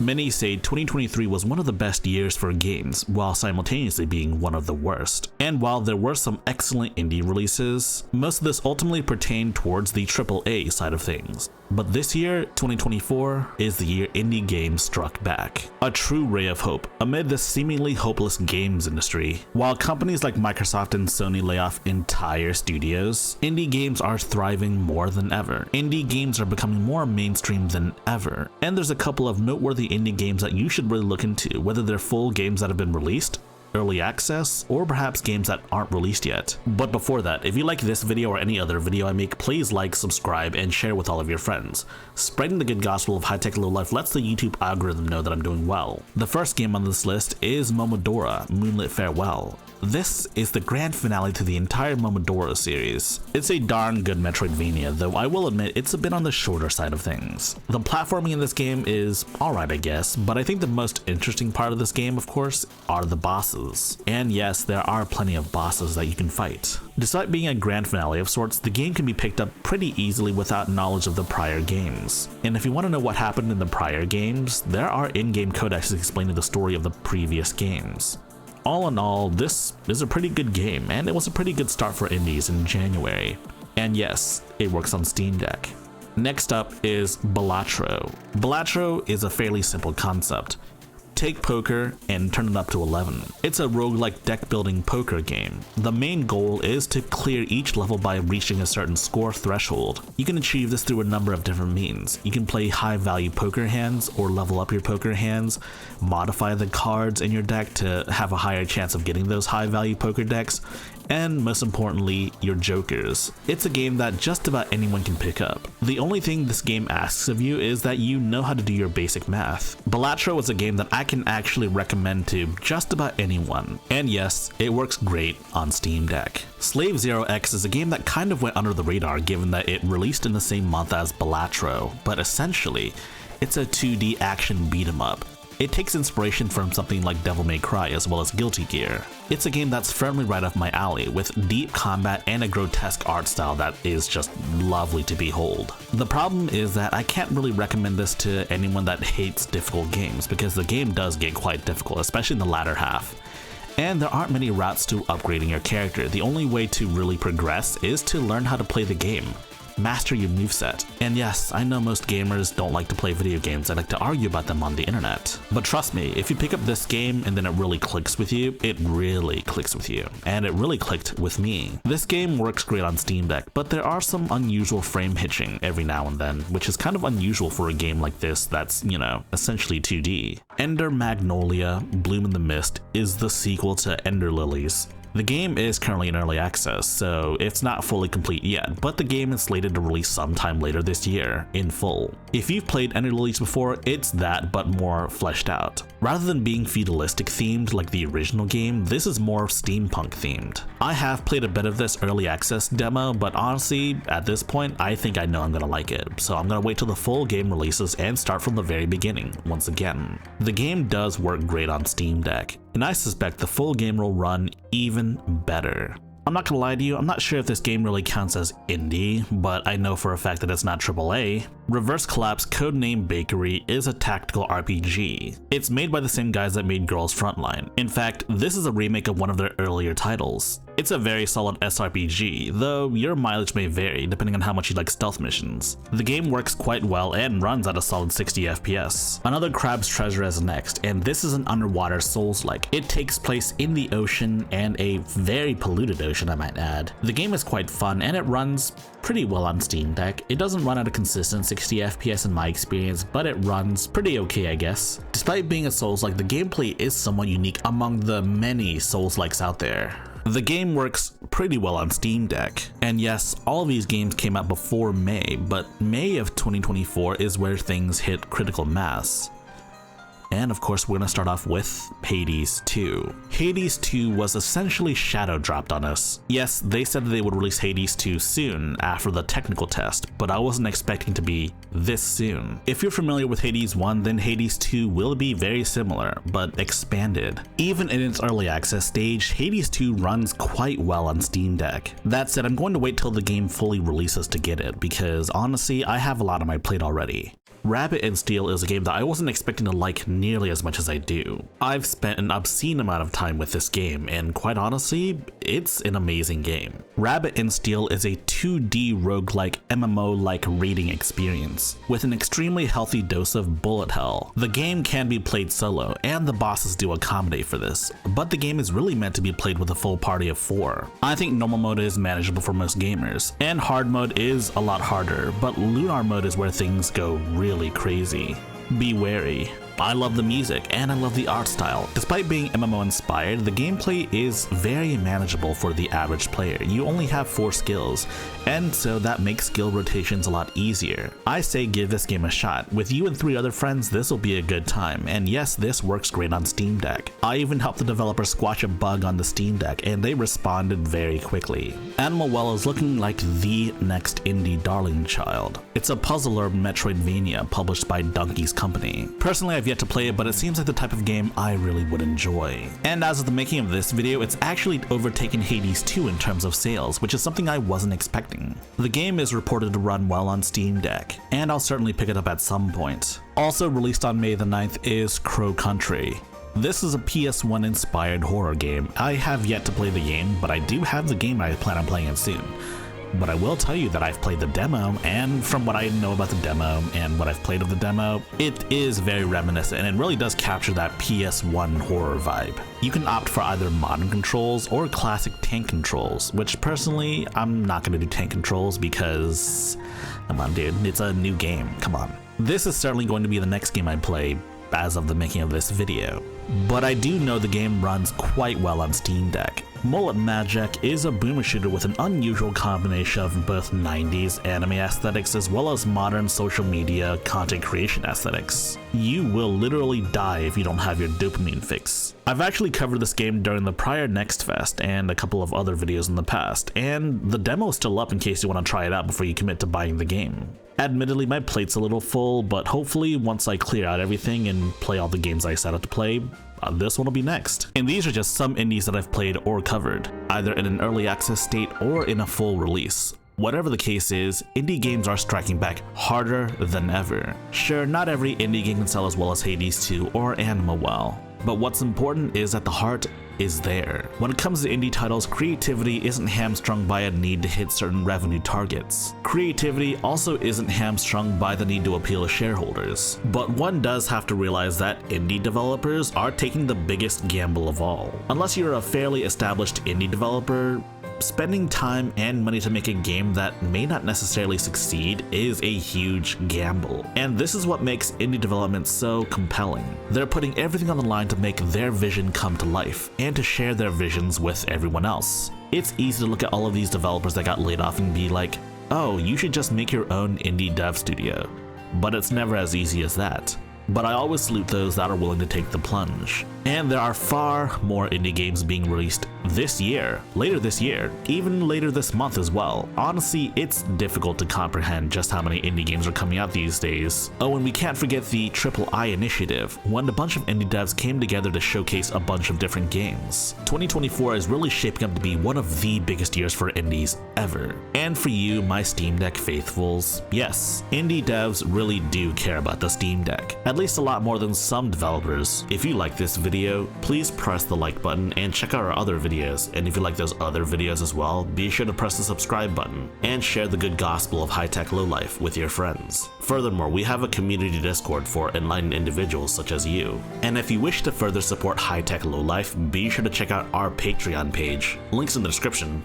Many say 2023 was one of the best years for games, while simultaneously being one of the worst. And while there were some excellent indie releases, most of this ultimately pertained towards the AAA side of things. But this year, 2024, is the year indie games struck back. A true ray of hope amid this seemingly hopeless games industry. While companies like Microsoft and Sony lay off entire studios, indie games are thriving more than ever. Indie games are becoming more mainstream than ever. And there's a couple of noteworthy indie games that you should really look into, whether they're full games that have been released, early access, or perhaps games that aren't released yet. But before that, if you like this video or any other video I make, please like, subscribe, and share with all of your friends. Spreading the good gospel of high-tech low life lets the YouTube algorithm know that I'm doing well. The first game on this list is Momodora, Moonlit Farewell. This is the grand finale to the entire Momodora series. It's a darn good Metroidvania, though I will admit it's a bit on the shorter side of things. The platforming in this game is alright, I guess, but I think the most interesting part of this game, of course, are the bosses. And yes, there are plenty of bosses that you can fight. Despite being a grand finale of sorts, the game can be picked up pretty easily without knowledge of the prior games. And if you want to know what happened in the prior games, there are in-game codexes explaining the story of the previous games. All in all, this is a pretty good game, and it was a pretty good start for indies in January. And yes, it works on Steam Deck. Next up is Balatro. Balatro is a fairly simple concept. Take poker and turn it up to 11. It's a roguelike deck building poker game. The main goal is to clear each level by reaching a certain score threshold. You can achieve this through a number of different means. You can play high value poker hands or level up your poker hands, modify the cards in your deck to have a higher chance of getting those high value poker decks, and most importantly, your jokers. It's a game that just about anyone can pick up. The only thing this game asks of you is that you know how to do your basic math. Balatro is a game that I can actually recommend to just about anyone. And yes, it works great on Steam Deck. Slave 0X is a game that kind of went under the radar given that it released in the same month as Balatro, but essentially, it's a 2D action beat 'em up. It takes inspiration from something like Devil May Cry as well as Guilty Gear. It's a game that's firmly right up my alley, with deep combat and a grotesque art style that is just lovely to behold. The problem is that I can't really recommend this to anyone that hates difficult games, because the game does get quite difficult, especially in the latter half. And there aren't many routes to upgrading your character. The only way to really progress is to learn how to play the game. Master your moveset. And yes, I know most gamers don't like to play video games, they like to argue about them on the internet. But trust me, if you pick up this game and then it really clicks with you, it really clicks with you. And it really clicked with me. This game works great on Steam Deck, but there are some unusual frame hitching every now and then, which is kind of unusual for a game like this that's, you know, essentially 2D. Ender Magnolia, Bloom in the Mist is the sequel to Ender Lilies. The game is currently in early access, so it's not fully complete yet, but the game is slated to release sometime later this year, in full. If you've played Ender Lilies before, it's that, but more fleshed out. Rather than being feudalistic themed like the original game, this is more steampunk themed. I have played a bit of this early access demo, but honestly, at this point, I think I know I'm gonna like it, so I'm gonna wait till the full game releases and start from the very beginning, once again. The game does work great on Steam Deck, and I suspect the full game will run even better. I'm not gonna lie to you, I'm not sure if this game really counts as indie, but I know for a fact that it's not AAA. Reverse Collapse Codename Bakery is a tactical RPG. It's made by the same guys that made Girls Frontline. In fact, this is a remake of one of their earlier titles. It's a very solid SRPG, though your mileage may vary depending on how much you like stealth missions. The game works quite well and runs at a solid 60 FPS. Another Crab's Treasure is next, and this is an underwater Souls-like. It takes place in the ocean, and a very polluted ocean, I might add. The game is quite fun and it runs pretty well on Steam Deck. It doesn't run at a consistent 60 FPS in my experience, but it runs pretty okay, I guess. Despite being a Souls-like, the gameplay is somewhat unique among the many Souls-likes out there. The game works pretty well on Steam Deck. And yes, all of these games came out before May, but May of 2024 is where things hit critical mass. And of course, we're gonna start off with Hades 2. Hades 2 was essentially shadow dropped on us. Yes, they said that they would release Hades 2 soon after the technical test, but I wasn't expecting to be this soon. If you're familiar with Hades 1, then Hades 2 will be very similar, but expanded. Even in its early access stage, Hades 2 runs quite well on Steam Deck. That said, I'm going to wait till the game fully releases to get it, because honestly, I have a lot on my plate already. Rabbit and Steel is a game that I wasn't expecting to like nearly as much as I do. I've spent an obscene amount of time with this game, and quite honestly, it's an amazing game. Rabbit and Steel is a 2D roguelike MMO-like raiding experience, with an extremely healthy dose of bullet hell. The game can be played solo, and the bosses do accommodate for this, but the game is really meant to be played with a full party of 4. I think normal mode is manageable for most gamers, and hard mode is a lot harder, but lunar mode is where things go really crazy. Be wary. I love the music and I love the art style. Despite being MMO inspired, the gameplay is very manageable for the average player. You only have 4 skills, and so that makes skill rotations a lot easier. I say give this game a shot. With you and 3 other friends, this will be a good time, and yes, this works great on Steam Deck. I even helped the developer squash a bug on the Steam Deck, and they responded very quickly. Animal Well is looking like the next indie darling child. It's a puzzler Metroidvania published by Donkey's Company. Personally, I've yet to play it, but it seems like the type of game I really would enjoy. And as of the making of this video, it's actually overtaken Hades 2 in terms of sales, which is something I wasn't expecting. The game is reported to run well on Steam Deck, and I'll certainly pick it up at some point. Also released on May the 9th is Crow Country. This is a PS1 inspired horror game. I have yet to play the game, but I do have the game and I plan on playing it soon. But I will tell you that I've played the demo, and from what I know about the demo and what I've played of the demo, it is very reminiscent and it really does capture that PS1 horror vibe. You can opt for either modern controls or classic tank controls, which personally, I'm not going to do tank controls because, come on dude, it's a new game, come on. This is certainly going to be the next game I play as of the making of this video, but I do know the game runs quite well on Steam Deck. Mullet MADJACK is a boomer shooter with an unusual combination of both 90s anime aesthetics as well as modern social media content creation aesthetics. You will literally die if you don't have your dopamine fix. I've actually covered this game during the prior Next Fest and a couple of other videos in the past, and the demo is still up in case you want to try it out before you commit to buying the game. Admittedly, my plate's a little full, but hopefully once I clear out everything and play all the games I set out to play, this one will be next. And these are just some indies that I've played or covered, either in an early access state or in a full release. Whatever the case is, indie games are striking back harder than ever. Sure, not every indie game can sell as well as Hades 2 or Animal Well, but what's important is that the heart is there. When it comes to indie titles, creativity isn't hamstrung by a need to hit certain revenue targets. Creativity also isn't hamstrung by the need to appeal to shareholders. But one does have to realize that indie developers are taking the biggest gamble of all. Unless you're a fairly established indie developer, spending time and money to make a game that may not necessarily succeed is a huge gamble. And this is what makes indie development so compelling. They're putting everything on the line to make their vision come to life and to share their visions with everyone else. It's easy to look at all of these developers that got laid off and be like, oh, you should just make your own indie dev studio. But it's never as easy as that. But I always salute those that are willing to take the plunge. And there are far more indie games being released this year, later this year, even later this month as well. Honestly, it's difficult to comprehend just how many indie games are coming out these days. Oh, and we can't forget the III initiative, when a bunch of indie devs came together to showcase a bunch of different games. 2024 is really shaping up to be one of the biggest years for indies ever. And for you, my Steam Deck faithfuls, yes, indie devs really do care about the Steam Deck, at least a lot more than some developers. If you like this video, please press the like button and check out our other videos, and if you like those other videos as well, be sure to press the subscribe button and share the good gospel of high-tech lowlife with your friends. Furthermore, we have a community Discord for enlightened individuals such as you. And if you wish to further support high-tech lowlife, be sure to check out our Patreon page. Links in the description.